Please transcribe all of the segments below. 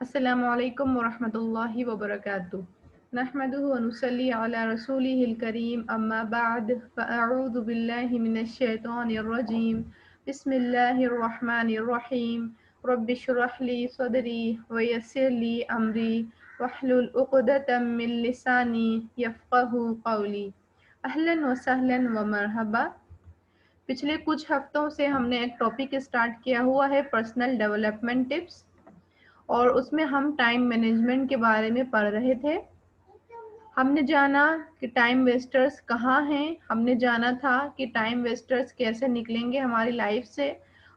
السلام علیکم ورحمۃ اللہ وبرکاتہ نحمده ونصلي على رسوله الكريم اما بعد فاعوذ بالله من الشیطان الرجیم بسم اللہ الرحمن الرحیم رب اشرح لي صدری ويسر لي امری واحلل عقدة من لسانی یفقهوا قولی اہلا وسہلا ومرحبا۔ پچھلے کچھ ہفتوں سے ہم نے ایک ٹاپک اسٹارٹ کیا ہوا ہے پرسنل ڈیولپمنٹ ٹپس، اور اس میں ہم ٹائم مینجمنٹ کے بارے میں پڑھ رہے تھے۔ ہم نے جانا کہ ٹائم ویسٹرز کہاں ہیں، ہم نے جانا تھا کہ ٹائم ویسٹرز کیسے نکلیں گے ہماری لائف سے،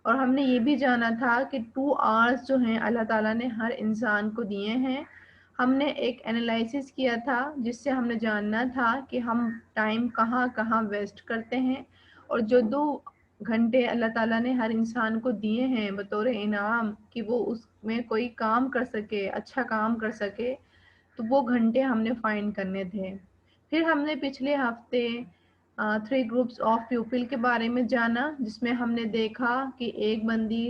اور ہم نے یہ بھی جانا تھا کہ 2 آورز جو ہیں اللہ تعالیٰ نے ہر انسان کو دیے ہیں۔ ہم نے ایک انالائسس کیا تھا جس سے ہم نے جاننا تھا کہ ہم ٹائم کہاں کہاں ویسٹ کرتے ہیں، اور جو 2 گھنٹے اللہ تعالیٰ نے ہر انسان کو دیے ہیں بطور انعام کہ وہ اس میں کوئی کام کر سکے، اچھا کام کر سکے، تو وہ گھنٹے ہم نے فائنڈ کرنے تھے۔ پھر ہم نے پچھلے ہفتے 3 گروپس آف پیپل کے بارے میں جانا، جس میں ہم نے دیکھا کہ ایک بندی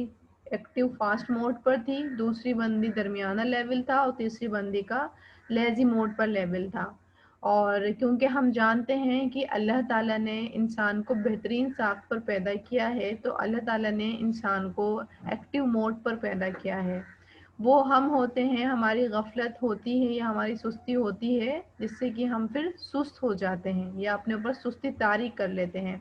ایکٹیو فاسٹ موڈ پر تھی، دوسری بندی درمیانہ لیول تھا، اور تیسری بندی کا لیزی موڈ پر لیول تھا۔ اور کیونکہ ہم جانتے ہیں کہ اللہ تعالیٰ نے انسان کو بہترین ساخت پر پیدا کیا ہے، تو اللہ تعالیٰ نے انسان کو ایکٹیو موڈ پر پیدا کیا ہے۔ وہ ہم ہوتے ہیں، ہماری غفلت ہوتی ہے یا ہماری سستی ہوتی ہے جس سے کہ ہم پھر سست ہو جاتے ہیں یا اپنے اوپر سستی طاری کر لیتے ہیں۔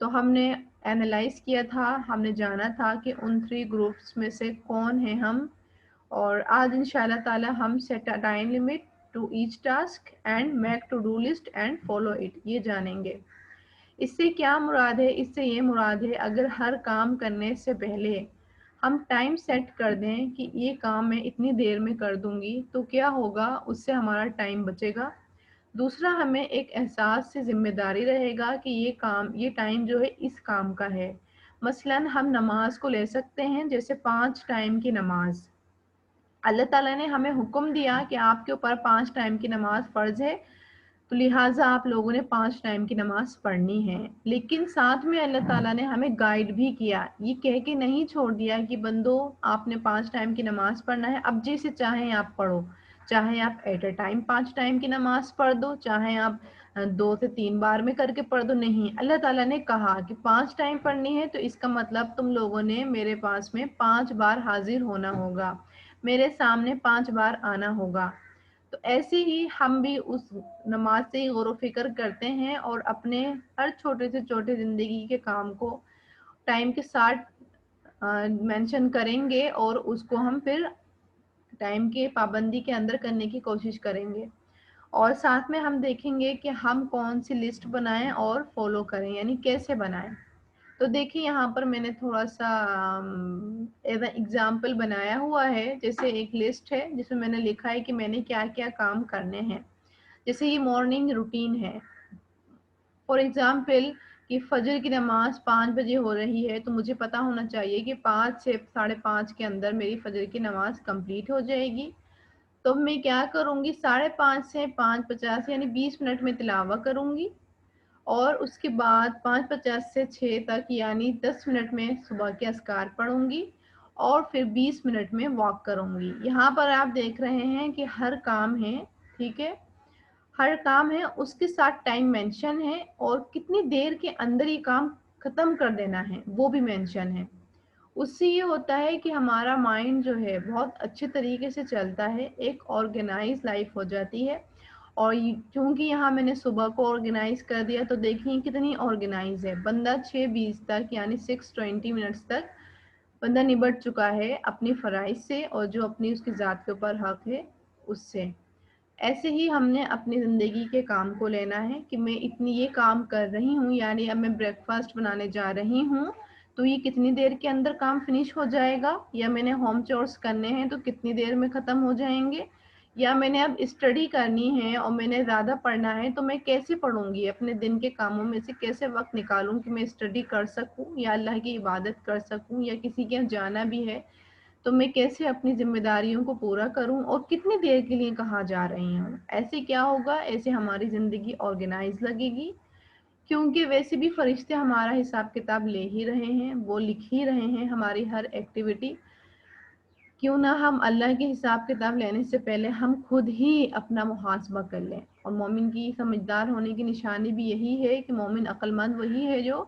تو ہم نے اینالائز کیا تھا، ہم نے جانا تھا کہ ان 3 گروپس میں سے کون ہیں ہم، اور آج انشاءاللہ تعالی ہم set a time limit to each task and make to do list and follow it, یہ جانیں گے۔ اس سے کیا مراد ہے؟ اس سے یہ مراد ہے اگر ہر کام کرنے سے پہلے ہم ٹائم سیٹ کر دیں کہ یہ کام میں اتنی دیر میں کر دوں گی، تو کیا ہوگا؟ اس سے ہمارا ٹائم بچے گا۔ دوسرا، ہمیں ایک احساس سے ذمہ داری رہے گا کہ یہ ٹائم جو ہے اس کام کا ہے۔ مثلاً ہم نماز کو لے سکتے ہیں، جیسے 5 ٹائم کی نماز۔ اللہ تعالیٰ نے ہمیں حکم دیا کہ آپ کے اوپر 5 ٹائم کی نماز فرض ہے، تو لہٰذا آپ لوگوں نے 5 ٹائم کی نماز پڑھنی ہے۔ لیکن ساتھ میں اللہ تعالیٰ نے ہمیں گائیڈ بھی کیا، یہ کہہ کے نہیں چھوڑ دیا کہ بندو آپ نے 5 ٹائم کی نماز پڑھنا ہے، اب جیسے چاہیں آپ پڑھو، چاہے آپ ایٹ اے ٹائم 5 ٹائم کی نماز پڑھ دو، چاہے آپ 2 سے 3 بار میں کر کے پڑھ دو۔ نہیں، اللہ تعالیٰ نے کہا کہ 5 ٹائم پڑھنی ہے، تو اس کا مطلب تم لوگوں نے میرے پاس میں 5 بار حاضر ہونا ہوگا، میرے سامنے 5 بار آنا ہوگا۔ تو ایسے ہی ہم بھی اس نماز سے ہی غور و فکر کرتے ہیں، اور اپنے ہر چھوٹے سے چھوٹے زندگی کے کام کو ٹائم کے ساتھ مینشن کریں گے، اور اس کو ہم پھر ٹائم کے پابندی کے اندر کرنے کی کوشش کریں گے۔ اور ساتھ میں ہم دیکھیں گے کہ ہم کون سی لسٹ بنائیں اور فالو کریں، یعنی کیسے بنائیں۔ تو دیکھیں یہاں پر میں نے تھوڑا سا ایز این ایگزامپل بنایا ہوا ہے، جیسے ایک لسٹ ہے جس میں نے لکھا ہے کہ میں نے کیا کیا کام کرنے ہیں۔ جیسے یہ مارننگ روٹین ہے، فار ایگزامپل کہ فجر کی نماز 5 بجے ہو رہی ہے، تو مجھے پتا ہونا چاہیے کہ 5 سے 5:30 کے اندر میری فجر کی نماز کمپلیٹ ہو جائے گی۔ تو میں کیا کروں گی؟ 5:30 سے 5:50 یعنی 20 منٹ میں تلاوت کروں گی، اور اس کے بعد 5:50 سے 6 تک یعنی 10 منٹ میں صبح کے اذکار پڑھوں گی، اور پھر 20 منٹ میں واک کروں گی۔ یہاں پر آپ دیکھ رہے ہیں کہ ہر کام ہے، ٹھیک ہے، ہر کام ہے، اس کے ساتھ ٹائم مینشن ہے، اور کتنی دیر کے اندر یہ کام ختم کر دینا ہے وہ بھی مینشن ہے۔ اس سے یہ ہوتا ہے کہ ہمارا مائنڈ جو ہے بہت اچھے طریقے سے چلتا ہے، ایک آرگنائز لائف ہو جاتی ہے۔ اور چونکہ یہاں میں نے صبح کو آرگنائز کر دیا، تو دیکھیں کتنی آرگنائز ہے۔ بندہ 6:20 تک یعنی 6:20 منٹس تک بندہ نبٹ چکا ہے اپنی فرائض سے، اور جو اپنی اس کی ذات کے اوپر حق ہے اس سے۔ ایسے ہی ہم نے اپنی زندگی کے کام کو لینا ہے کہ میں اتنی یہ کام کر رہی ہوں، یعنی اب میں بریک فاسٹ بنانے جا رہی ہوں، تو یہ کتنی دیر کے اندر کام فنش ہو جائے گا، یا میں نے ہوم چورس کرنے ہیں تو کتنی دیر میں ختم ہو جائیں گے، یا میں نے اب اسٹڈی کرنی ہے اور میں نے زیادہ پڑھنا ہے تو میں کیسے پڑھوں گی، اپنے دن کے کاموں میں سے کیسے وقت نکالوں کہ میں اسٹڈی کر سکوں یا اللہ کی عبادت کر سکوں، یا کسی کے یہاں جانا بھی ہے تو میں کیسے اپنی ذمہ داریوں کو پورا کروں، اور کتنی دیر کے لیے کہاں جا رہی ہوں۔ ایسے کیا ہوگا؟ ایسے ہماری زندگی آرگنائز لگے گی، کیونکہ ویسے بھی فرشتے ہمارا حساب کتاب لے ہی رہے ہیں، وہ لکھ ہی رہے ہیں ہماری ہر ایکٹیویٹی۔ کیوں نہ ہم اللہ کے حساب کتاب لینے سے پہلے ہم خود ہی اپنا محاسبہ کر لیں. اور مومن کی سمجھدار ہونے کی نشانی بھی یہی ہے کہ مومن عقل مند وہی ہے جو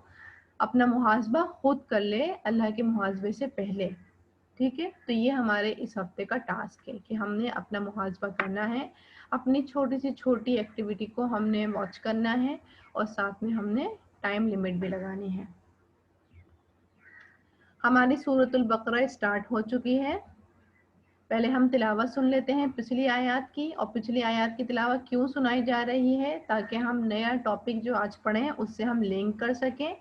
اپنا محاسبہ خود کر لے اللہ کے محاسبے سے پہلے. ٹھیک ہے، تو یہ ہمارے اس ہفتے کا ٹاسک ہے کہ ہم نے اپنا محاسبہ کرنا ہے، اپنی چھوٹی سے چھوٹی ایکٹیویٹی کو ہم نے واچ کرنا ہے اور ساتھ میں ہم نے ٹائم لمٹ بھی لگانی ہے. ہماری سورۃ البقرہ اسٹارٹ ہو چکی ہے. پہلے ہم تلاوت سن لیتے ہیں پچھلی آیات کی، اور پچھلی آیات کی تلاوت کیوں سنائی جا رہی ہے؟ تاکہ ہم نیا ٹاپک جو آج پڑھیں اس سے ہم لنک کر سکیں،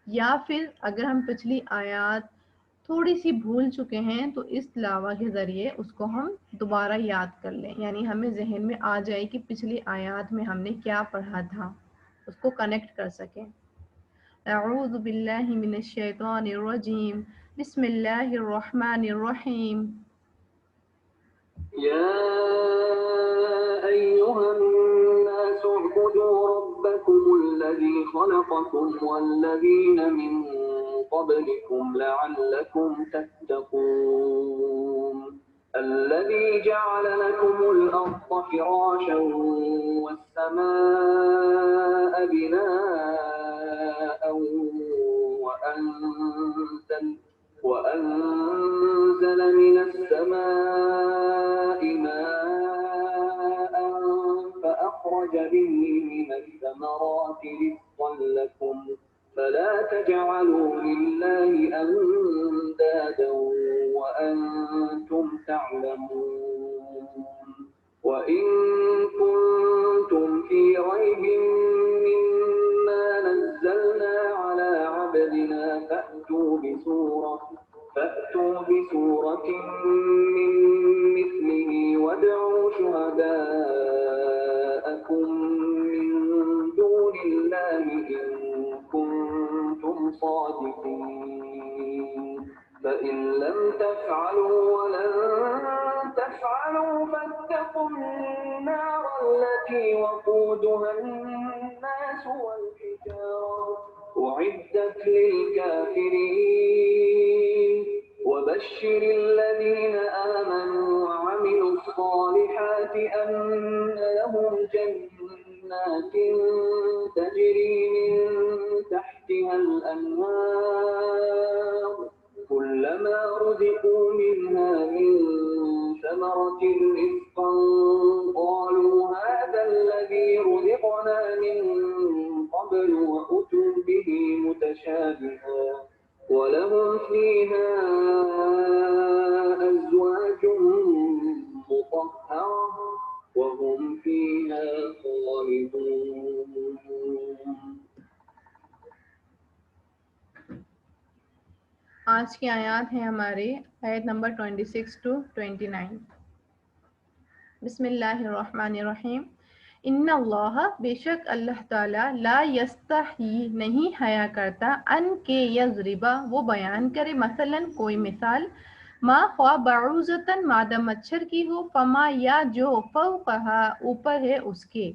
یا پھر اگر ہم پچھلی آیات تھوڑی سی بھول چکے ہیں تو اس تلاوت کے ذریعے اس کو ہم دوبارہ یاد کر لیں، یعنی ہمیں ذہن میں آ جائے کہ پچھلی آیات میں ہم نے کیا پڑھا تھا، اس کو کنیکٹ کر سکیں. اعوذ باللہ من الشیطان الرجیم، بسم اللہ الرحمن الرحیم. يا أيها الناس اعبدوا ربكم الذي خلقكم والذين من قبلكم لعلكم تتقون الذي جعل لكم الأرض فراشا والسماء بناء وأنزل من السماء ماء فأخرج به من الثمرات رزقا لكم فلا تجعلوا لله أندادا وأنتم تعلمون وإن كنتم في ريب مما نزلنا على عبدنا فأتوا بسورة من مثله وادعوا شهداءكم من دون الله إن كنتم صادقين فإن لم تفعلوا ولن تفعلوا فاتقوا النار التي وقودها الناس والحجارة أعدت للكافرين وبشر الذين آمنوا وعملوا الصالحات أن لهم جنات تجري من تحتها الأنهار كلما رزقوا منها من ثمرة رزقا قالوا هذا الذي رزقنا من قبل وأتوا به متشابها ولهم فيها أزواج مطهرة وهم فيها خالدون. آج کی آیات ہیں ہماری آیت نمبر 26 to 29. بسم اللہ الرحمن الرحیم. ان اللہ، بے شک اللہ تعالیٰ، لا یستحی، نہیں حیا کرتا، ان کے یضربا، وہ بیان کرے، مثلا کوئی مثال، ما خواہ بعوضتاً مادہ مچھر کی ہو، فما یا جو فوقہا اوپر ہے اس کے،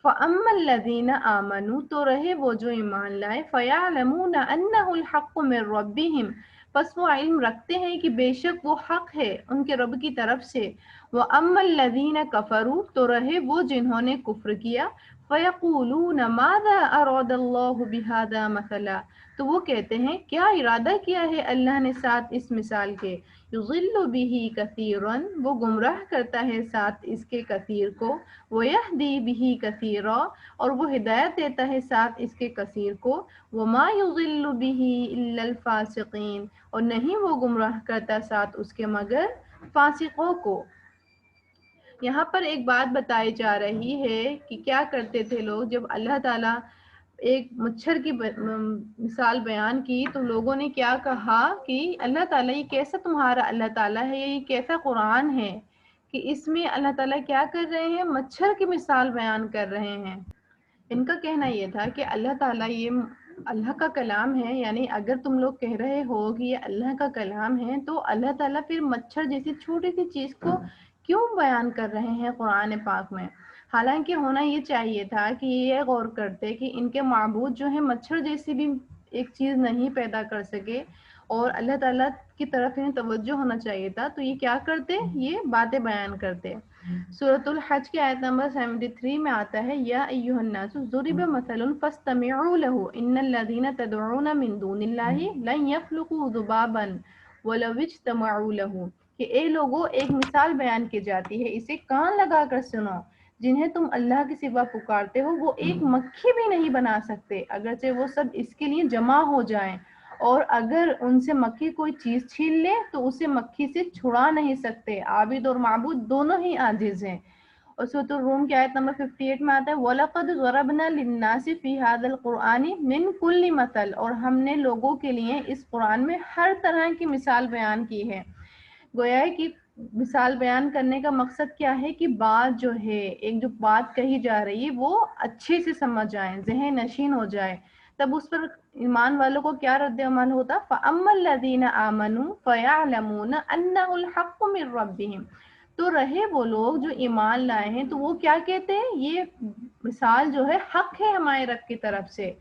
فَأَمَّا الَّذِينَ آمَنُوا تو رہے وہ جو ایمان لائے، فَيَعْلَمُونَ أَنَّهُ الْحَقُّ مِنْ رَبِّهِمْ، پس وہ علم رکھتے ہیں کہ بے شک وہ حق ہے ان کے رب کی طرف سے. وَأَمَّا الَّذِينَ كَفَرُوا تو رہے وہ جنہوں نے کفر کیا، فَيَقُولُونَ مَاذَا أَرَادَ اللَّهُ بِهَذَا مَثَلًا، تو وہ کہتے ہیں کیا ارادہ کیا ہے اللہ نے ساتھ اس مثال کے، يُضِلُّ بِهِ كَثِيرًا، وہ گمراہ کرتا ہے ساتھ اس کے کثیر کو، وَيَهْدِي بِهِ كَثِيرًا، اور وہ ہدایت دیتا ہے ساتھ اس کے کثیر کو، وَمَا يُضِلُّ بِهِ إِلَّا الْفَاسِقِينَ، اور نہیں وہ گمراہ کرتا ساتھ اس کے مگر فاسقوں کو. یہاں پر ایک بات بتائی جا رہی ہے کہ کیا کرتے تھے لوگ جب اللہ تعالیٰ ایک مچھر کی مثال بیان کی تو لوگوں نے کیا کہا کہ اللہ تعالیٰ یہ کیسا تمہارا اللہ تعالیٰ ہے، یہ کیسا قرآن ہے کہ اس میں اللہ تعالیٰ کیا کر رہے ہیں، مچھر کی مثال بیان کر رہے ہیں. ان کا کہنا یہ تھا کہ اللہ تعالیٰ یہ اللہ کا کلام ہے، یعنی اگر تم لوگ کہہ رہے ہو کہ یہ اللہ کا کلام ہے تو اللہ تعالیٰ پھر مچھر جیسی چھوٹی سی چیز کو کیوں بیان کر رہے ہیں قرآن پاک میں. حالانکہ ہونا یہ چاہیے تھا کہ یہ غور کرتے کہ ان کے معبود جو ہیں مچھر جیسی بھی ایک چیز نہیں پیدا کر سکے اور اللہ تعالیٰ کی طرف انہیں توجہ ہونا چاہیے تھا، تو یہ کیا کرتے، یہ باتیں بیان کرتے۔ سورۃ الحج کی آیت نمبر 73 میں آتا ہے یا ایھا الناس ضرب مثل فاستمعوا له ان الذين تدعون من دون الله لن يخلقوا ذبابا ولو اجتمعوا له، کہ اے لوگوں ایک مثال بیان کی جاتی ہے، اسے کان لگا کر سنو، جنہیں تم اللہ کے سوا پکارتے ہو وہ ایک مکھی بھی نہیں بنا سکتے اگرچہ وہ سب اس کے لیے جمع ہو جائیں، اور اگر ان سے مکھی کوئی چیز چھین لے تو اسے مکھی سے چھڑا نہیں سکتے، عابد اور معبود دونوں ہی عاجز ہیں۔ اور سورۃ الروم کی آیت نمبر 58 میں آتا ہے وَلَقَدْ ضَرَبْنَا لِلنَّاسِ فِي هَذَا الْقُرْآنِ مِنْ كُلِّ مَثَلٍ، اور ہم نے لوگوں کے لیے اس قرآن میں ہر طرح کی مثال بیان کی ہے۔ گویا ہے کہ مثال بیان کرنے کا مقصد کیا ہے کہ بات جو ہے، ایک جو بات کہی جا رہی ہے وہ اچھے سے سمجھ آئے، ذہن نشین ہو جائے، تب اس پر ایمان والوں کو کیا رد عمل ہوتا، فَأَمَّا الَّذِينَ آمَنُوا فَيَعْلَمُونَ أَنَّهُ الْحَقُّ مِنْ رَبِّهِمْ، تو رہے وہ لوگ جو ایمان لائے ہیں تو وہ کیا کہتے ہیں، یہ مثال جو ہے حق ہے ہمارے رب کی طرف سے،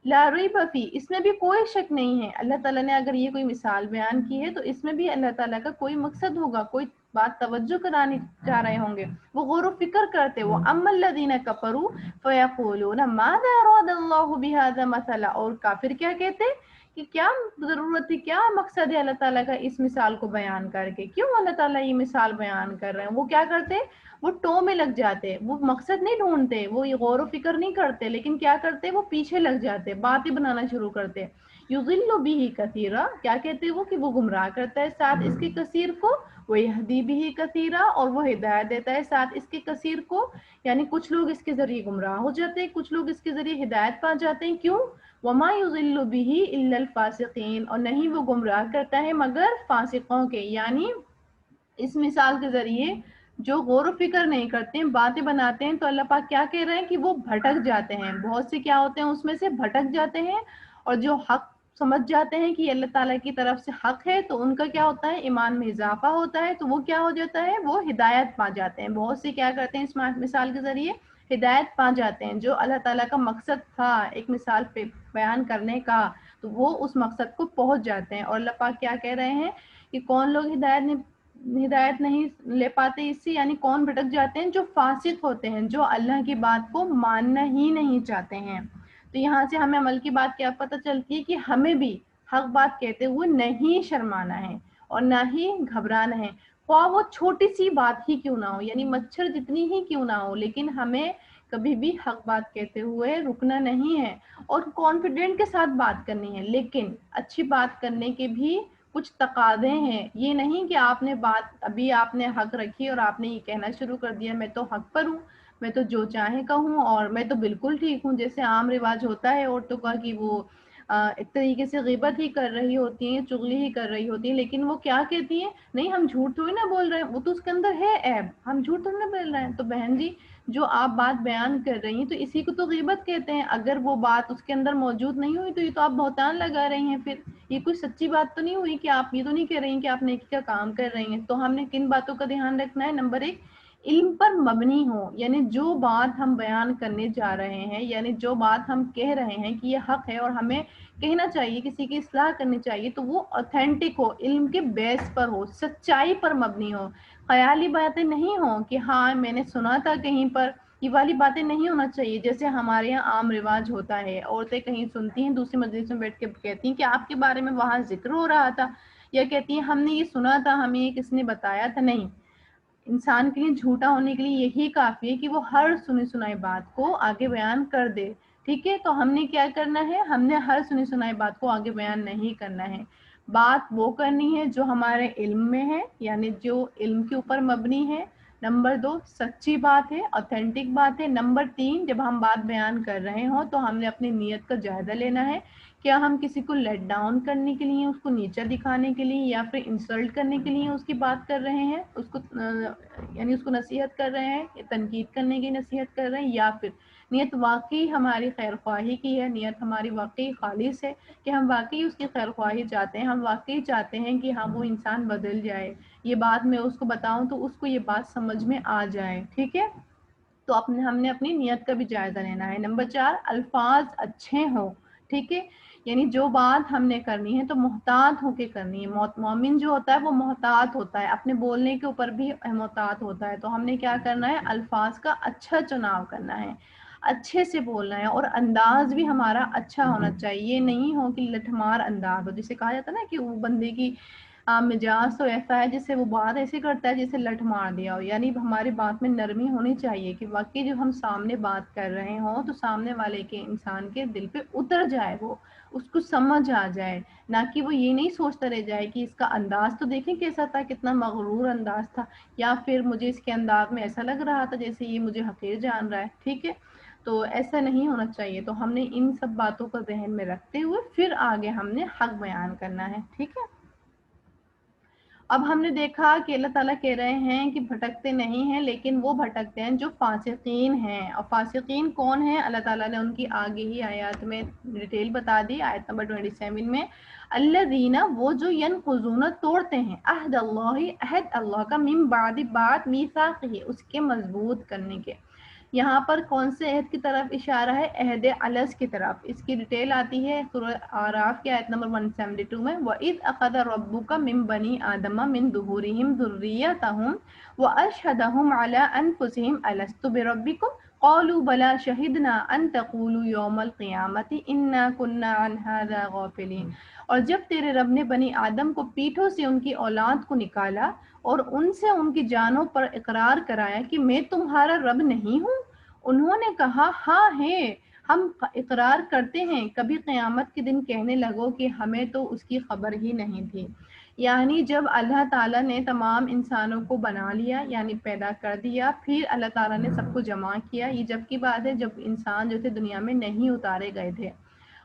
لا ریب فی، اس میں بھی کوئی شک نہیں ہے۔ اللہ تعالیٰ نے اگر یہ کوئی مثال بیان کی ہے تو اس میں بھی اللہ تعالیٰ کا کوئی مقصد ہوگا، کوئی بات توجہ کرانے چاہ رہے ہوں گے، وہ غور و فکر کرتے۔ وہ اما الذین کفروا فیقولون ماذا اراد اللہ بہذا مثلا، اور کافر کیا کہتے کہ کیا ضرورت ہے، کیا مقصد ہے اللہ تعالیٰ کا اس مثال کو بیان کر کے، کیوں اللہ تعالیٰ یہ مثال بیان کر رہے ہیں۔ وہ کیا کرتے، وہ ٹو میں لگ جاتے، وہ مقصد نہیں ڈھونڈتے، وہ یہ غور و فکر نہیں کرتے، لیکن کیا کرتے، وہ پیچھے لگ جاتے، باتیں بنانا شروع کرتے۔ یضل به کثیرا، کیا کہتے وہ کہ وہ گمراہ کرتا ہے ساتھ اس کے کثیر کو، ویہدی به کثیرا، اور وہ ہدایت دیتا ہے ساتھ اس کے کثیر کو، یعنی کچھ لوگ اس کے ذریعے گمراہ ہو جاتے ہیں، کچھ لوگ اس کے ذریعے ہدایت پا جاتے ہیں، کیوں، وما یضل به الا الفاسقین، اور نہیں وہ گمراہ کرتا ہے مگر فاسقوں کے، یعنی اس مثال کے ذریعے جو غور و فکر نہیں کرتے ہیں، باتیں بناتے ہیں، تو اللہ پاک کیا کہہ رہے ہیں کہ وہ بھٹک جاتے ہیں، بہت سے کیا ہوتے ہیں اس میں سے بھٹک جاتے ہیں، اور جو حق سمجھ جاتے ہیں کہ یہ اللہ تعالیٰ کی طرف سے حق ہے تو ان کا کیا ہوتا ہے، ایمان میں اضافہ ہوتا ہے، تو وہ کیا ہو جاتا ہے، وہ ہدایت پا جاتے ہیں۔ بہت سے کیا کرتے ہیں اس مثال کے ذریعے ہدایت پا جاتے ہیں، جو اللہ تعالیٰ کا مقصد تھا ایک مثال پہ بیان کرنے کا، تو وہ اس مقصد کو پہنچ جاتے ہیں۔ اور اللہ پاک کیا کہہ رہے ہیں کہ کون لوگ ہدایت نہیں لے پاتے اس سے، یعنی کون بھٹک جاتے ہیں، جو فاسق ہوتے ہیں، جو اللہ کی بات کو ماننا ہی نہیں چاہتے ہیں۔ تو یہاں سے ہمیں عمل کی بات کیا پتہ چلتی ہے کہ ہمیں بھی حق بات کہتے ہوئے نہیں شرمانا ہے اور نہ ہی گھبرانا ہے، خواہ وہ چھوٹی سی بات ہی کیوں نہ ہو، یعنی مچھر جتنی ہی کیوں نہ ہو، لیکن ہمیں کبھی بھی حق بات کہتے ہوئے رکنا نہیں ہے، اور کانفیڈنٹ کے ساتھ بات کرنی ہے، لیکن اچھی بات کرنے کے بھی کچھ تقاضے ہیں، یہ نہیں کہ آپ نے بات ابھی آپ نے حق رکھی اور آپ نے یہ کہنا شروع کر دیا میں تو حق پر ہوں، میں تو جو چاہے کہوں اور میں تو بالکل ٹھیک ہوں، جیسے عام رواج ہوتا ہے عورتوں کا کہ وہ ایک طریقے سے غیبت ہی کر رہی ہوتی ہیں، چغلی ہی کر رہی ہوتی ہیں، لیکن وہ کیا کہتی ہیں، نہیں ہم جھوٹ تھوڑی نہ بول رہے ہیں، وہ تو اس کے اندر ہے عیب، ہم جھوٹ تھوڑی نہ بول رہے ہیں۔ تو بہن جی جو آپ بات بیان کر رہی ہیں تو اسی کو تو غیبت کہتے ہیں، اگر وہ بات اس کے اندر موجود نہیں ہوئی تو یہ تو آپ بہتان لگا رہی ہیں، پھر یہ کوئی سچی بات تو نہیں ہوئی کہ آپ یہ تو نہیں کہہ رہی ہیں کہ آپ نیکی کا کام کر رہی ہیں۔ تو ہم نے کن باتوں کا دھیان رکھنا ہے، نمبر 1 علم پر مبنی ہو، یعنی جو بات ہم بیان کرنے جا رہے ہیں، یعنی جو بات ہم کہہ رہے ہیں کہ یہ حق ہے اور ہمیں کہنا چاہیے، کسی کی اصلاح کرنی چاہیے، تو وہ اوتھینٹک ہو، علم کے بیس پر ہو، سچائی پر مبنی ہو، خیالی باتیں نہیں ہوں کہ ہاں میں نے سنا تھا کہیں پر، یہ والی باتیں نہیں ہونا چاہیے۔ جیسے ہمارے یہاں عام رواج ہوتا ہے، عورتیں کہیں سنتی ہیں دوسری مجلس میں بیٹھ کے کہتی ہیں کہ آپ کے بارے میں وہاں ذکر ہو رہا تھا، یا کہتی ہیں ہم نے یہ سنا تھا، ہمیں یہ کس نے بتایا تھا۔ نہیں، انسان کے لیے جھوٹا ہونے کے لیے یہی کافی ہے کہ وہ ہر سنی سنائی بات کو آگے بیان کر دے، ٹھیک ہے۔ تو ہم نے کیا کرنا ہے، ہم نے ہر سنی سنائی بات کو آگے بیان نہیں کرنا ہے، بات وہ کرنی ہے جو ہمارے علم میں ہے، یعنی جو علم کے اوپر مبنی ہے، نمبر 2 سچی بات ہے، اوتھینٹک بات ہے، نمبر 3 جب ہم بات بیان کر رہے ہوں تو ہم نے اپنی نیت کا جائزہ لینا ہے، کیا ہم کسی کو لیٹ ڈاؤن کرنے کے لیے، اس کو نیچا دکھانے کے لیے، یا پھر انسلٹ کرنے کے لیے اس کی بات کر رہے ہیں، اس کو یعنی اس کو نصیحت کر رہے ہیں، تنقید کرنے کی نصیحت کر رہے ہیں، یا پھر نیت واقعی ہماری خیر خواہی کی ہے، نیت ہماری واقعی خالص ہے کہ ہم واقعی اس کی خیر خواہی چاہتے ہیں، ہم واقعی چاہتے ہیں کہ ہاں وہ انسان بدل جائے، یہ بات میں اس کو بتاؤں تو اس کو یہ بات سمجھ میں آ جائے، ٹھیک ہے۔ تو ہم نے اپنی نیت کا بھی جائزہ لینا ہے۔ نمبر 4 الفاظ اچھے ہوں، ٹھیک ہے، یعنی جو بات ہم نے کرنی ہے تو محتاط ہو کے کرنی ہے. مومن جو ہوتا ہے وہ محتاط ہوتا ہے, اپنے بولنے کے اوپر بھی محتاط ہوتا ہے. تو ہم نے کیا کرنا ہے, الفاظ کا اچھا چناؤ کرنا ہے, اچھے سے بولنا ہے, اور انداز بھی ہمارا اچھا ہونا چاہیے. یہ نہیں ہو کہ لٹھمار انداز ہو, جسے کہا جاتا ہے نا کہ وہ بندے کی مزاج تو ایسا ہے جسے وہ بات ایسے کرتا ہے جسے لٹ مار دیا ہو. یعنی ہماری بات میں نرمی ہونی چاہیے کہ واقعی جو ہم سامنے بات کر رہے ہوں تو سامنے والے کے انسان کے دل پہ اتر جائے, وہ اس کو سمجھ آ جائے, نہ کہ وہ یہ نہیں سوچتا رہ جائے کہ اس کا انداز تو دیکھیں کیسا تھا, کتنا مغرور انداز تھا, یا پھر مجھے اس کے انداز میں ایسا لگ رہا تھا جیسے یہ مجھے حقیر جان رہا ہے. ٹھیک ہے, تو ایسا نہیں ہونا چاہیے. تو ہم نے ان سب باتوں کو ذہن میں رکھتے ہوئے پھر آگے ہم نے حق بیان کرنا ہے. ٹھیک ہے, اب ہم نے دیکھا کہ اللہ تعالیٰ کہہ رہے ہیں کہ بھٹکتے نہیں ہیں, لیکن وہ بھٹکتے ہیں جو فاسقین ہیں. اور فاسقین کون ہیں, اللہ تعالیٰ نے ان کی آگے ہی آیات میں ڈیٹیل بتا دی. آیت نمبر 27 میں, الذین, وہ جو ینقضون, توڑتے ہیں, عہد اللہ, عہد اللہ کا, من بعد, بعد, میثاقہ, اس کے مضبوط کرنے کے. یہاں پر کون سے عہد کی طرف اشارہ ہے, عہد الز کی طرف. اس کی ڈیٹیل آتی ہے سورہ اعراف کی آیت نمبر 172 میں, وَإِذْ أَخَذَ رَبُّكَ مِن بَنِي آدَمَ مِن ظُهُورِهِمْ ذُرِّيَّتَهُمْ وَأَشْهَدَهُمْ عَلَىٰ أَنفُسِهِمْ أَلَسْتُ بِرَبِّكُمْ قَالُوا بَلَىٰ شَهِدْنَا أَن تَقُولُوا يَوْمَ الْقِيَامَةِ إِنَّا كُنَّا عَنْ هَٰذَا غَافِلِينَ. اور جب تیرے رب نے بنی آدم کو پیٹھوں سے ان کی اولاد کو نکالا اور ان سے ان کی جانوں پر اقرار کرایا کہ میں تمہارا رب نہیں ہوں, انہوں نے کہا ہاں ہے, ہم اقرار کرتے ہیں. کبھی قیامت کے دن کہنے لگو کہ ہمیں تو اس کی خبر ہی نہیں تھی. یعنی جب اللہ تعالیٰ نے تمام انسانوں کو بنا لیا, یعنی پیدا کر دیا, پھر اللہ تعالیٰ نے سب کو جمع کیا. یہ جب کی بات ہے جب انسان جو تھے دنیا میں نہیں اتارے گئے تھے,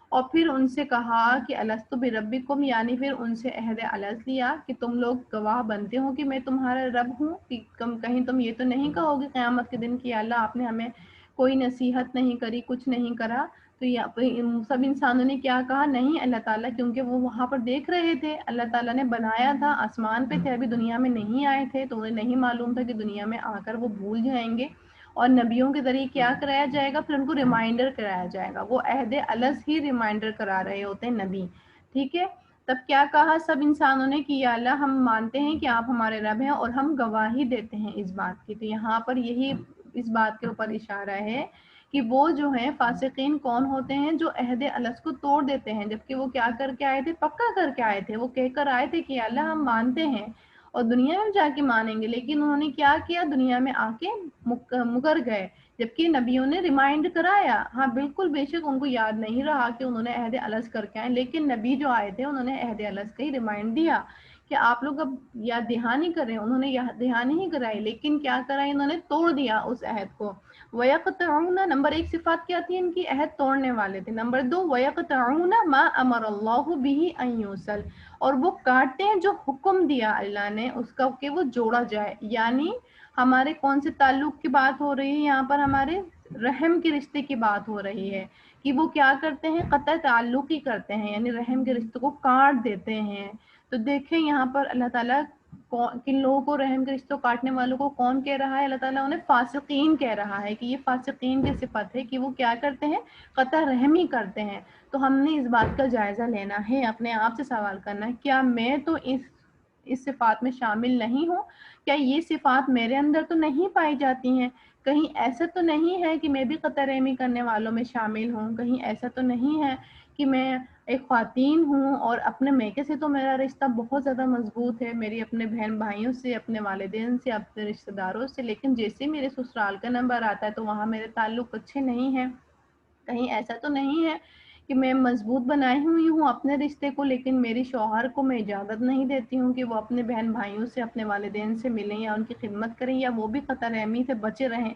اور پھر ان سے کہا کہ الستو بربکم, یعنی پھر ان سے عہد الست لیا کہ تم لوگ گواہ بنتے ہو کہ میں تمہارا رب ہوں, کہ کہیں تم یہ تو نہیں کہو گے قیامت کے دن کہ اللہ آپ نے ہمیں کوئی نصیحت نہیں کری, کچھ نہیں کرا. تو سب انسانوں نے کیا کہا, نہیں اللہ تعالیٰ, کیونکہ وہ وہاں پر دیکھ رہے تھے, اللہ تعالیٰ نے بنایا تھا, آسمان پہ تھے, ابھی دنیا میں نہیں آئے تھے, تو انہیں نہیں معلوم تھا کہ دنیا میں آ کر وہ بھول جائیں گے. اور نبیوں کے ذریعے کیا کرایا جائے گا, پھر ان کو ریمائنڈر کرایا جائے گا. وہ عہد الز ہی ریمائنڈر کرا رہے ہوتے ہیں نبی. ٹھیک ہے, تب کیا کہا سب انسانوں نے کہ یا اللہ ہم مانتے ہیں کہ آپ ہمارے رب ہیں اور ہم گواہی دیتے ہیں اس بات کی. تو یہاں پر یہی اس بات کے اوپر اشارہ ہے کہ وہ جو ہیں فاسقین کون ہوتے ہیں, جو عہد الز کو توڑ دیتے ہیں, جبکہ وہ کیا کر کے آئے تھے, پکا کر کے آئے تھے. وہ کہہ کر آئے تھے کہ اللہ ہم مانتے ہیں اور دنیا میں جا کے مانیں گے, لیکن انہوں نے کیا کیا, دنیا میں آ کے مکر گئے, جبکہ نبیوں نے ریمائنڈ کرایا. ہاں بالکل, بے شک ان کو یاد نہیں رہا کہ انہوں نے عہد الز کر کے آئے, لیکن نبی جو آئے تھے انہوں نے عہد الز کا ہی ریمائنڈ دیا کہ آپ لوگ اب یاد دہانی کریں. انہوں نے یاد دہانی ہی کرائی, لیکن کیا کرائی, انہوں نے توڑ دیا اس عہد کو. وَيَقْطَعُونَ, نمبر 1 صفات کیا تھی ان کی, عہد توڑنے والے تھے. نمبر 2, وَيَقْطَعُونَ مَا أَمَرَ اللَّهُ بِهِ أَن يُوصَلَ, اور وہ کاٹتے ہیں جو حکم دیا اللہ نے اس کا کہ وہ جوڑا جائے. یعنی ہمارے کون سے تعلق کی بات ہو رہی ہے یہاں پر, ہمارے رحم کے رشتے کی بات ہو رہی ہے کہ وہ کیا کرتے ہیں, قطع تعلق ہی کرتے ہیں, یعنی رحم کے رشتے کو کاٹ دیتے ہیں. تو دیکھیں یہاں پر اللہ تعالیٰ کن لوگوں کو, رحم کے رشتوں کاٹنے والوں کو کون کہہ رہا ہے, اللہ تعالیٰ انہیں فاسقین کہہ رہا ہے کہ یہ فاسقین کی صفت ہے کہ وہ کیا کرتے ہیں, قطع رحمی کرتے ہیں. تو ہم نے اس بات کا جائزہ لینا ہے, اپنے آپ سے سوال کرنا ہے, کیا میں تو اس صفات میں شامل نہیں ہوں, کیا یہ صفات میرے اندر تو نہیں پائی جاتی ہیں, کہیں ایسا تو نہیں ہے کہ میں بھی قطع رحمی کرنے والوں میں شامل ہوں, کہیں ایسا تو نہیں ہے کہ میں ایک خواتین ہوں اور اپنے میکے سے تو میرا رشتہ بہت زیادہ مضبوط ہے, میری اپنے بہن بھائیوں سے, اپنے والدین سے, اپنے رشتہ داروں سے, لیکن جیسے میرے سسرال کا نمبر آتا ہے تو وہاں میرے تعلق اچھے نہیں ہیں. کہیں ایسا تو نہیں ہے کہ میں مضبوط بنائی ہوئی ہوں اپنے رشتے کو, لیکن میری شوہر کو میں اجازت نہیں دیتی ہوں کہ وہ اپنے بہن بھائیوں سے, اپنے والدین سے ملیں یا ان کی خدمت کریں یا وہ بھی قطع رحمی سے بچے رہیں.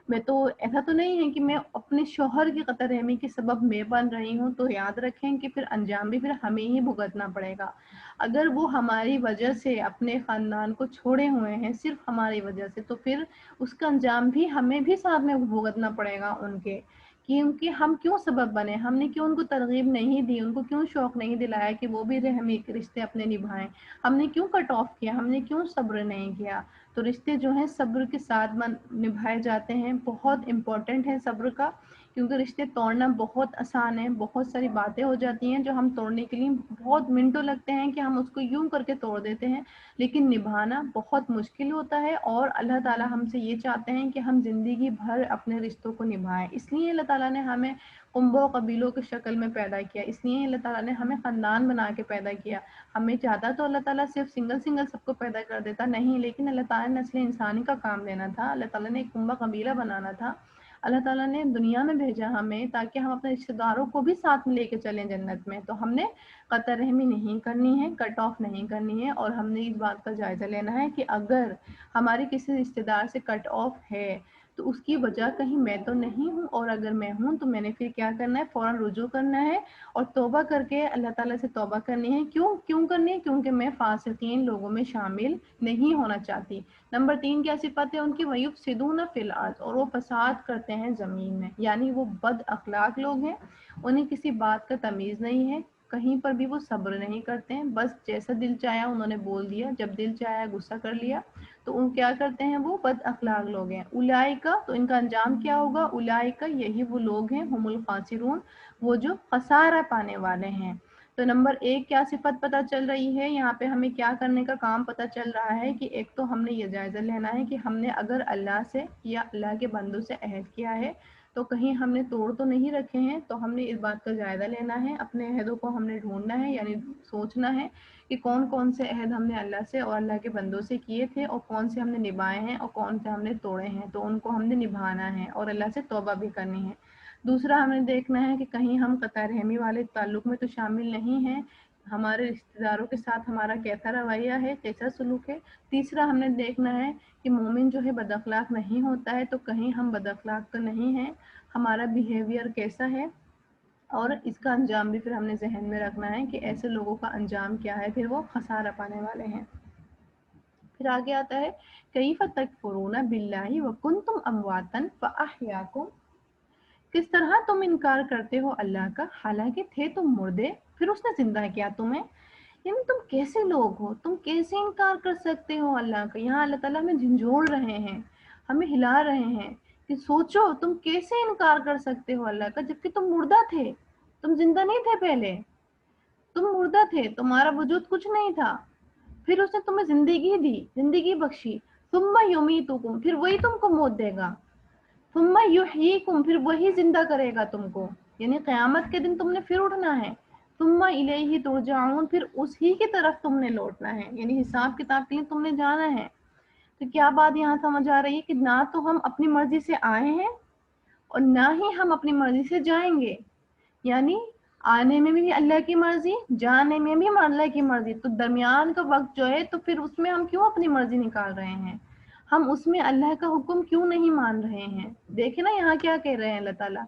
میں تو ایسا تو نہیں ہے کہ میں اپنے شوہر کی قطع رحمی کے سبب میں بن رہی ہوں. تو یاد رکھیں کہ پھر انجام بھی پھر ہمیں ہی بھگتنا پڑے گا. اگر وہ ہماری وجہ سے اپنے خاندان کو چھوڑے ہوئے ہیں, صرف ہماری وجہ سے, تو پھر اس کا انجام بھی ہمیں بھی ساتھ میں بھگتنا پڑے گا ان کے, کیونکہ ہم کیوں سبب بنے, ہم نے کیوں ان کو ترغیب نہیں دی, ان کو کیوں شوق نہیں دلایا کہ وہ بھی رحمی کے رشتے اپنے نبھائیں, ہم نے کیوں کٹ آف کیا, ہم نے کیوں صبر نہیں کیا. تو رشتے جو ہیں صبر کے ساتھ نبھائے جاتے ہیں, بہت امپورٹنٹ ہے صبر کا. کیونکہ رشتے توڑنا بہت آسان ہے، بہت ساری باتیں ہو جاتی ہیں جو ہم توڑنے کے لیے بہت منٹوں لگتے ہیں کہ ہم اس کو یوں کر کے توڑ دیتے ہیں، لیکن نبھانا بہت مشکل ہوتا ہے، اور اللہ تعالیٰ ہم سے یہ چاہتے ہیں کہ ہم زندگی بھر اپنے رشتوں کو نبھائیں۔ اس لیے اللہ تعالیٰ نے ہمیں قنبوں قبیلوں کی شکل میں پیدا کیا، اس لیے اللہ تعالیٰ نے ہمیں خاندان بنا کے پیدا کیا۔ ہمیں چاہتا تو اللہ تعالیٰ صرف سنگل سب کو پیدا کر دیتا، نہیں، لیکن اللہ تعالیٰ نے نسل انسانی کا کام لینا تھا، اللہ تعالیٰ نے ایک کنبہ قبیلہ بنانا تھا، اللہ تعالیٰ نے دنیا میں بھیجا ہمیں تاکہ ہم اپنے رشتہ داروں کو بھی ساتھ میں لے کے چلیں جنت میں۔ تو ہم نے قطع رحمی نہیں کرنی ہے، کٹ آف نہیں کرنی ہے، اور ہم نے اس بات کا جائزہ لینا ہے کہ اگر ہماری کسی رشتہ دار سے کٹ آف ہے تو اس کی وجہ کہیں میں تو نہیں ہوں، اور اگر میں ہوں تو میں نے پھر کیا کرنا ہے، فوراً رجوع کرنا ہے اور توبہ کر کے اللہ تعالیٰ سے توبہ کرنی ہے۔ کیوں کرنی ہے؟ کیونکہ میں فاسقین لوگوں میں شامل نہیں ہونا چاہتی۔ نمبر 3 کیا صفت ہے ان کی؟ وَيُفْسِدُونَ فِي الْأَرْضِ، اور وہ فساد کرتے ہیں زمین میں، یعنی وہ بد اخلاق لوگ ہیں، انہیں کسی بات کا تمیز نہیں ہے، کہیں پر بھی وہ صبر نہیں کرتے ہیں، بس جیسا دل چاہا انہوں نے بول دیا، جب دل چاہا غصہ کر لیا، تو ان کیا کرتے ہیں، وہ بد اخلاق لوگ ہیں۔ اولئک، تو ان کا انجام کیا ہوگا؟ اولئک، یہی وہ لوگ ہیں، ہم الخاسرون، وہ جو خسارہ پانے والے ہیں۔ تو نمبر 1 کیا صفت پتہ چل رہی ہے یہاں پہ؟ ہمیں کیا کرنے کا کام پتہ چل رہا ہے کہ ایک تو ہم نے یہ جائزہ لینا ہے کہ ہم نے اگر اللہ سے یا اللہ کے بندوں سے عہد کیا ہے تو کہیں ہم نے توڑ تو نہیں رکھے ہیں، تو ہم نے اس بات کا جائزہ لینا ہے، اپنے عہدوں کو ہم نے ڈھونڈنا ہے، یعنی سوچنا ہے کہ کون سے عہد ہم نے اللہ سے اور اللہ کے بندوں سے کیے تھے اور کون سے ہم نے نبھائے ہیں اور کون سے ہم نے توڑے ہیں، تو ان کو ہم نے نبھانا ہے اور اللہ سے توبہ بھی کرنی ہے۔ دوسرا ہمیں دیکھنا ہے کہ کہیں ہم قطع رحمی والے تعلق میں تو شامل نہیں ہیں، ہمارے رشتہ داروں کے ساتھ ہمارا کیسا رویہ ہے، کیسا سلوک ہے۔ تیسرا ہم نے دیکھنا ہے کہ مومن جو ہے بد اخلاق نہیں ہوتا ہے، تو کہیں ہم بد اخلاق تو نہیں ہیں، ہمارا بیہیویئر کیسا ہے، اور اس کا انجام بھی پھر ہم نے ذہن میں رکھنا ہے کہ ایسے لوگوں کا انجام کیا ہے، پھر وہ خسارہ پانے والے ہیں۔ پھر آگے آتا ہے کیف تکفرون باللہ وکنتم امواتا فاحیاکم، کس طرح تم انکار کرتے ہو اللہ کا حالانکہ تھے تم مردے، پھر اس نے زندہ کیا تمہیں، یعنی تم کیسے لوگ ہو، تم کیسے انکار کر سکتے ہو اللہ کا۔ یہاں اللہ تعالیٰ ہمیں جھنجھوڑ رہے ہیں، ہمیں ہلا رہے ہیں کہ سوچو تم کیسے انکار کر سکتے ہو اللہ کا، جبکہ تم مردہ تھے، تم زندہ نہیں تھے، پہلے تم مردہ تھے، تمہارا وجود کچھ نہیں تھا، پھر اس نے تمہیں زندگی دی، زندگی بخشی، ثم یمیتکم، پھر وہی تم کو موت دے گا، ثم یحییکم، پھر وہی زندہ کرے گا تم کو، یعنی قیامت کے دن تم نے پھر اٹھنا ہے، ثم الیہ ترجعون، پھر اسی کی طرف تم نے لوٹنا ہے، یعنی حساب کتاب کے لیے تم نے جانا ہے۔ تو کیا بات یہاں سمجھ آ رہی ہے کہ نہ تو ہم اپنی مرضی سے آئے ہیں اور نہ ہی ہم اپنی مرضی سے جائیں گے، یعنی آنے میں بھی اللہ کی مرضی، جانے میں بھی اللہ کی مرضی، تو درمیان کا وقت جو ہے تو پھر اس میں ہم کیوں اپنی مرضی نکال رہے ہیں، ہم اس میں اللہ کا حکم کیوں نہیں مان رہے ہیں؟ دیکھیں نا یہاں کیا کہہ رہے ہیں اللہ تعالیٰ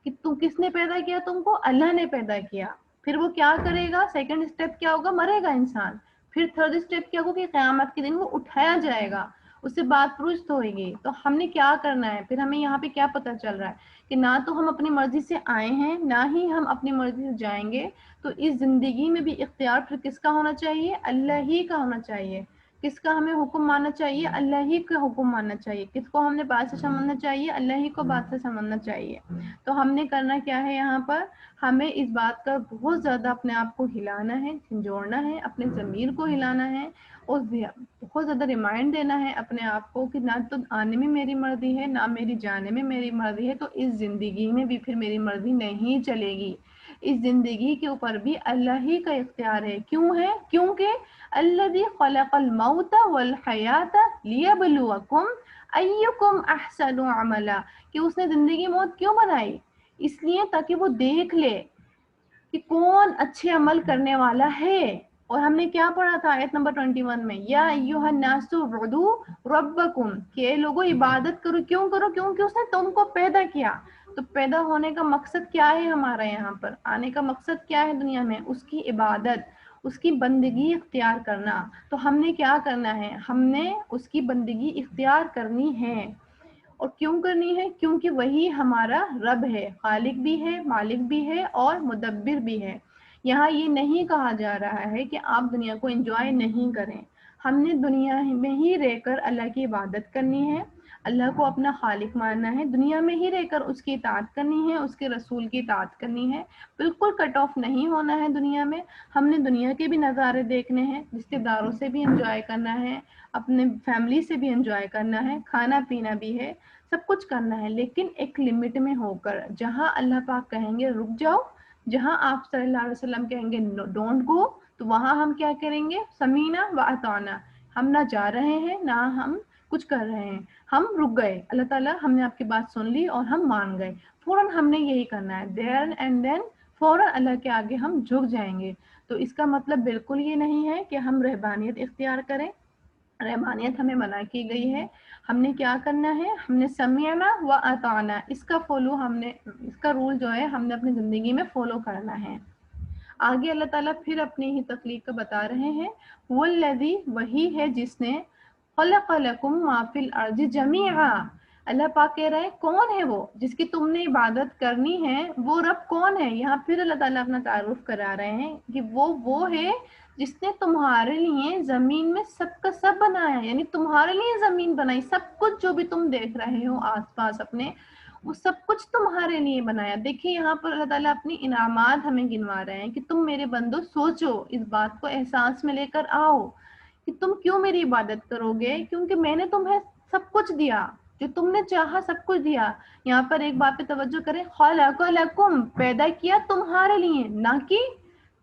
کہ تم کس نے پیدا کیا تم کو؟ اللہ نے پیدا کیا، پھر وہ کیا کرے گا؟ سیکنڈ اسٹیپ کیا ہوگا؟ مرے گا انسان، پھر تھرڈ اسٹیپ کیا ہوگا کہ قیامت کے دن وہ اٹھایا جائے گا، اس سے بات پرست ہوئے گی۔ تو ہم نے کیا کرنا ہے؟ پھر ہمیں یہاں پہ کیا پتہ چل رہا ہے کہ نہ تو ہم اپنی مرضی سے آئے ہیں نہ ہی ہم اپنی مرضی سے جائیں گے، تو اس زندگی میں بھی اختیار پھر کس کا ہونا چاہیے؟ اللہ ہی کا ہونا چاہیے۔ کس کا ہمیں حکم ماننا چاہیے؟ اللہ ہی کا حکم ماننا چاہیے۔ کس کو ہم نے بات سے سمجھنا چاہیے؟ اللہ ہی کو بات سے سمجھنا چاہیے۔ تو ہم نے کرنا کیا ہے یہاں پر؟ ہمیں اس بات کا بہت زیادہ اپنے آپ کو ہلانا ہے، جھنجھوڑنا ہے، اپنے ضمیر کو ہلانا ہے، اور بہت زیادہ ریمائنڈ دینا ہے اپنے آپ کو کہ نہ تو آنے میں میری مرضی ہے نہ میری جانے میں میری مرضی ہے، تو اس زندگی میں بھی پھر میری مرضی نہیں چلے گی، اس زندگی کے اوپر بھی اللہ ہی کا اختیار ہے۔ کیوں ہے؟ کیونکہ الذی خلق الموت والحیات لیبلوکم ایکم احسن عملا، کہ اس نے زندگی موت کیوں بنائی؟ اس لیے تاکہ وہ دیکھ لے کہ کون اچھے عمل کرنے والا ہے۔ اور ہم نے کیا پڑھا تھا آیت نمبر 21 میں؟ یا ایھا الناس اعبدوا ربکم، کہ لوگوں عبادت کرو، کیوں کرو؟ کیونکہ اس نے تم کو پیدا کیا۔ تو پیدا ہونے کا مقصد کیا ہے ہمارا یہاں پر؟ آنے کا مقصد کیا ہے دنیا میں؟ اس کی عبادت، اس کی بندگی اختیار کرنا۔ تو ہم نے کیا کرنا ہے؟ ہم نے اس کی بندگی اختیار کرنی ہے۔ اور کیوں کرنی ہے؟ کیونکہ وہی ہمارا رب ہے، خالق بھی ہے، مالک بھی ہے اور مدبر بھی ہے۔ یہاں یہ نہیں کہا جا رہا ہے کہ آپ دنیا کو انجوائے نہیں کریں، ہم نے دنیا میں ہی رہ کر اللہ کی عبادت کرنی ہے، اللہ کو اپنا خالق ماننا ہے، دنیا میں ہی رہ کر اس کی اطاعت کرنی ہے، اس کے رسول کی اطاعت کرنی ہے، بالکل کٹ آف نہیں ہونا ہے دنیا میں. ہم نے دنیا کے بھی نظارے دیکھنے ہیں، رشتے داروں سے بھی انجوائے کرنا ہے، اپنے فیملی سے بھی انجوائے کرنا ہے، کھانا پینا بھی ہے، سب کچھ کرنا ہے، لیکن ایک لمٹ میں ہو کر. جہاں اللہ پاک کہیں گے رک جاؤ، جہاں آپ صلی اللہ علیہ وسلم کہیں گے ڈونٹ گو، تو وہاں ہم کیا کریں گے؟ سمینا و اطعنا. ہم نہ جا رہے ہیں نہ ہم کچھ کر رہے ہیں، ہم رک گئے. اللہ تعالیٰ ہم نے آپ کی بات سن لی اور ہم مان گئے. فوراً ہم نے یہی کرنا ہے، دیر اینڈ دین فوراً اللہ کے آگے ہم جھک جائیں گے. تو اس کا مطلب بالکل یہ نہیں ہے کہ ہم رہبانیت اختیار کریں، رحمانیت ہمیں منع کی گئی ہے. ہم نے کیا کرنا ہے؟ ہم نے سمعنا و اطعنا، اس کا فالو ہم نے، اس کا رول جو ہے ہم نے اپنی زندگی میں فالو کرنا ہے. آگے اللہ تعالیٰ پھر اپنی ہی تخلیق کا بتا رہے ہیں، والذی، وہی ہے جس نے، خلق لکم ما فی الارض جمیعا. اللہ پاک کہہ رہے ہیں کون ہے وہ جس کی تم نے عبادت کرنی ہے؟ وہ رب کون ہے؟ یہاں پھر اللہ تعالیٰ اپنا تعارف کرا رہے ہیں کہ وہ ہے جس نے تمہارے لیے زمین میں سب کا سب بنایا، یعنی تمہارے لیے زمین بنائی، سب کچھ جو بھی تم دیکھ رہے ہو آس پاس اپنے، وہ سب کچھ تمہارے لیے بنایا. دیکھیے یہاں پر اللہ تعالیٰ اپنی انعامات ہمیں گنوا رہے ہیں کہ تم میرے بندو سوچو، اس بات کو احساس میں لے کر آؤ کہ تم کیوں میری عبادت کرو گے؟ کیونکہ میں نے تمہیں سب کچھ دیا، جو تم نے چاہا سب کچھ دیا. یہاں پر ایک بات پہ توجہ کریں، خلق لکم، پیدا کیا تمہارے لیے، نہ کہ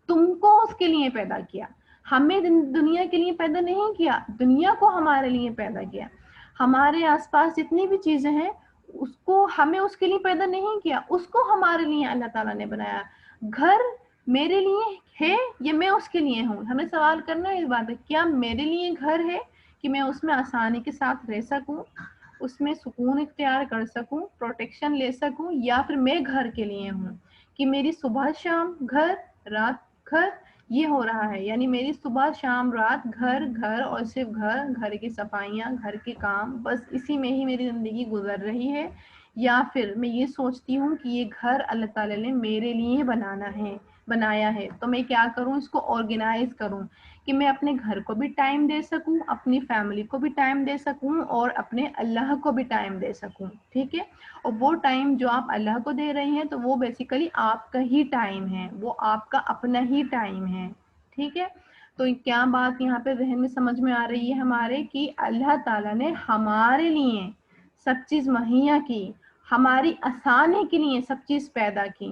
تم کو اس کے لیے پیدا کیا. ہمیں دنیا کے لیے پیدا نہیں کیا، دنیا کو ہمارے لیے پیدا کیا. ہمارے آس پاس جتنی بھی چیزیں ہیں اس کو ہمیں اس کے لیے پیدا نہیں کیا، اس کو ہمارے لیے اللہ تعالیٰ نے بنایا. گھر میرے لیے ہے یا میں اس کے لیے ہوں؟ ہمیں سوال کرنا ہے اس بات ہے، کیا میرے لیے گھر ہے کہ میں اس میں آسانی کے ساتھ رہ سکوں، اس میں سکون اختیار کر سکوں، پروٹیکشن لے سکوں، یا پھر میں گھر کے لیے ہوں کہ میری صبح شام گھر، رات گھر، یہ ہو رہا ہے؟ یعنی میری صبح شام رات گھر گھر اور صرف گھر، گھر کی صفائیاں، گھر کے کام، بس اسی میں ہی میری زندگی گزر رہی ہے. یا پھر میں یہ سوچتی ہوں کہ یہ گھر اللہ تعالیٰ نے میرے لیے بنایا ہے، تو میں کیا کروں؟ اس کو آرگنائز کروں کہ میں اپنے گھر کو بھی ٹائم دے سکوں، اپنی فیملی کو بھی ٹائم دے سکوں، اور اپنے اللہ کو بھی ٹائم دے سکوں. ٹھیک ہے؟ اور وہ ٹائم جو آپ اللہ کو دے رہی ہیں تو وہ بیسیکلی آپ کا ہی ٹائم ہے، وہ آپ کا اپنا ہی ٹائم ہے. ٹھیک ہے؟ تو کیا بات یہاں پہ ذہن میں سمجھ میں آ رہی ہے ہمارے کہ اللہ تعالیٰ نے ہمارے لیے سب چیز مہیا کی، ہماری آسانی کے لیے سب چیز پیدا کی.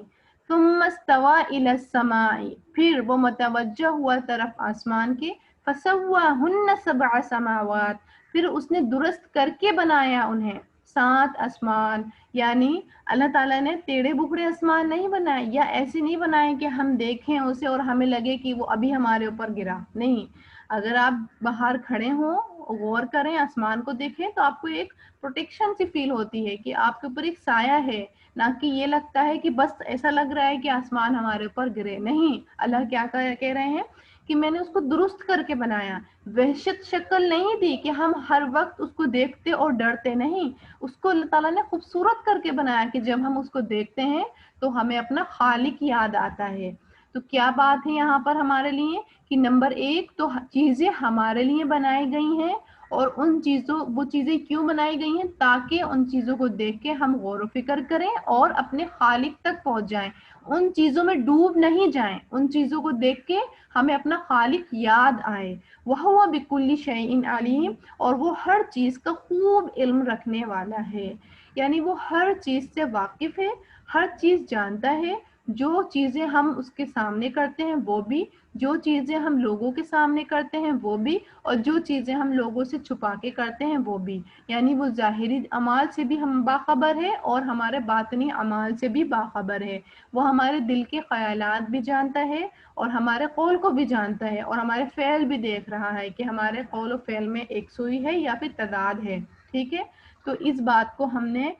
ثم استوى الى السماء، پھر وہ متوجہ ہوا طرف آسمان کے، فسواهن 7 سماوات، پھر اس نے درست کر کے بنایا انہیں 7 آسمان. یعنی اللہ تعالیٰ نے ٹیڑھے بکھڑے آسمان نہیں بنائے، یا ایسے نہیں بنائے کہ ہم دیکھیں اسے اور ہمیں لگے کہ وہ ابھی ہمارے اوپر گرا. نہیں، اگر آپ باہر کھڑے ہوں، غور کریں، آسمان کو دیکھیں تو آپ کو ایک پروٹیکشن سی فیل ہوتی ہے کہ آپ کے اوپر ایک سایہ ہے، نہ کہ یہ لگتا ہے کہ بس ایسا لگ رہا ہے کہ آسمان ہمارے اوپر گرے. نہیں، اللہ کیا کہہ رہے ہیں کہ میں نے اس کو درست کر کے بنایا. وحشت شکل نہیں دی کہ ہم ہر وقت اس کو دیکھتے اور ڈرتے. نہیں، اس کو اللہ تعالیٰ نے خوبصورت کر کے بنایا کہ جب ہم اس کو دیکھتے ہیں تو ہمیں اپنا خالق یاد آتا ہے. تو کیا بات ہے یہاں پر ہمارے لیے کہ نمبر 1 تو چیزیں ہمارے لیے بنائی گئی ہیں، اور وہ چیزیں کیوں بنائی گئی ہیں؟ تاکہ ان چیزوں کو دیکھ کے ہم غور و فکر کریں اور اپنے خالق تک پہنچ جائیں، ان چیزوں میں ڈوب نہیں جائیں. ان چیزوں کو دیکھ کے ہمیں اپنا خالق یاد آئے. وَهُوَ بِكُلِّ شَيْءٍ عَلِيمٌ، اور وہ ہر چیز کا خوب علم رکھنے والا ہے. یعنی وہ ہر چیز سے واقف ہے، ہر چیز جانتا ہے. جو چیزیں ہم اس کے سامنے کرتے ہیں وہ بھی، جو چیزیں ہم لوگوں کے سامنے کرتے ہیں وہ بھی، اور جو چیزیں ہم لوگوں سے چھپا کے کرتے ہیں وہ بھی. یعنی وہ ظاہری اعمال سے بھی ہم باخبر ہے اور ہمارے باطنی اعمال سے بھی باخبر ہے. وہ ہمارے دل کے خیالات بھی جانتا ہے اور ہمارے قول کو بھی جانتا ہے، اور ہمارے فعل بھی دیکھ رہا ہے کہ ہمارے قول و فعل میں ایک سوئی ہے یا پھر تضاد ہے. ٹھیک ہے؟ تو اس بات کو ہم نے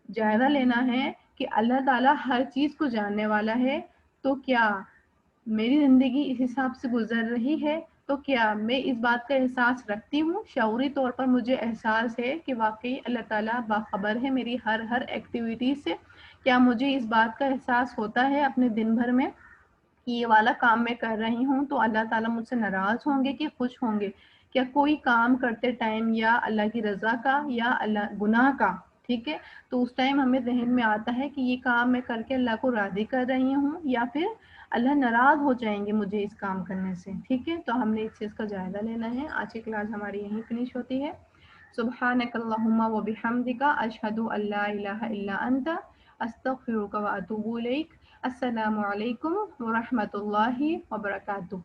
جائزہ لینا ہے کہ اللہ تعالیٰ ہر چیز کو جاننے والا ہے. تو کیا میری زندگی اس حساب سے گزر رہی ہے؟ تو کیا میں اس بات کا احساس رکھتی ہوں؟ شعوری طور پر مجھے احساس ہے کہ واقعی اللہ تعالیٰ باخبر ہے میری ہر ایکٹیویٹی سے. کیا مجھے اس بات کا احساس ہوتا ہے اپنے دن بھر میں کہ یہ والا کام میں کر رہی ہوں تو اللہ تعالیٰ مجھ سے ناراض ہوں گے کہ خوش ہوں گے؟ کیا کوئی کام کرتے ٹائم یا اللہ کی رضا کا یا اللہ گناہ کا، ٹھیک ہے، تو اس ٹائم ہمیں ذہن میں آتا ہے کہ یہ کام میں کر کے اللہ کو راضی کر رہی ہوں یا پھر اللہ ناراض ہو جائیں گے مجھے اس کام کرنے سے، ٹھیک ہے، تو ہم نے اس چیز کا جائزہ لینا ہے۔ آج کی کلاس ہماری یہیں فنش ہوتی ہے۔ سبحانک اللہم و بحمدک، اشہد ان لا الہ الا انت، استغفرک و اتوب الیک۔ السلام علیکم ورحمۃ اللہ وبرکاتہ۔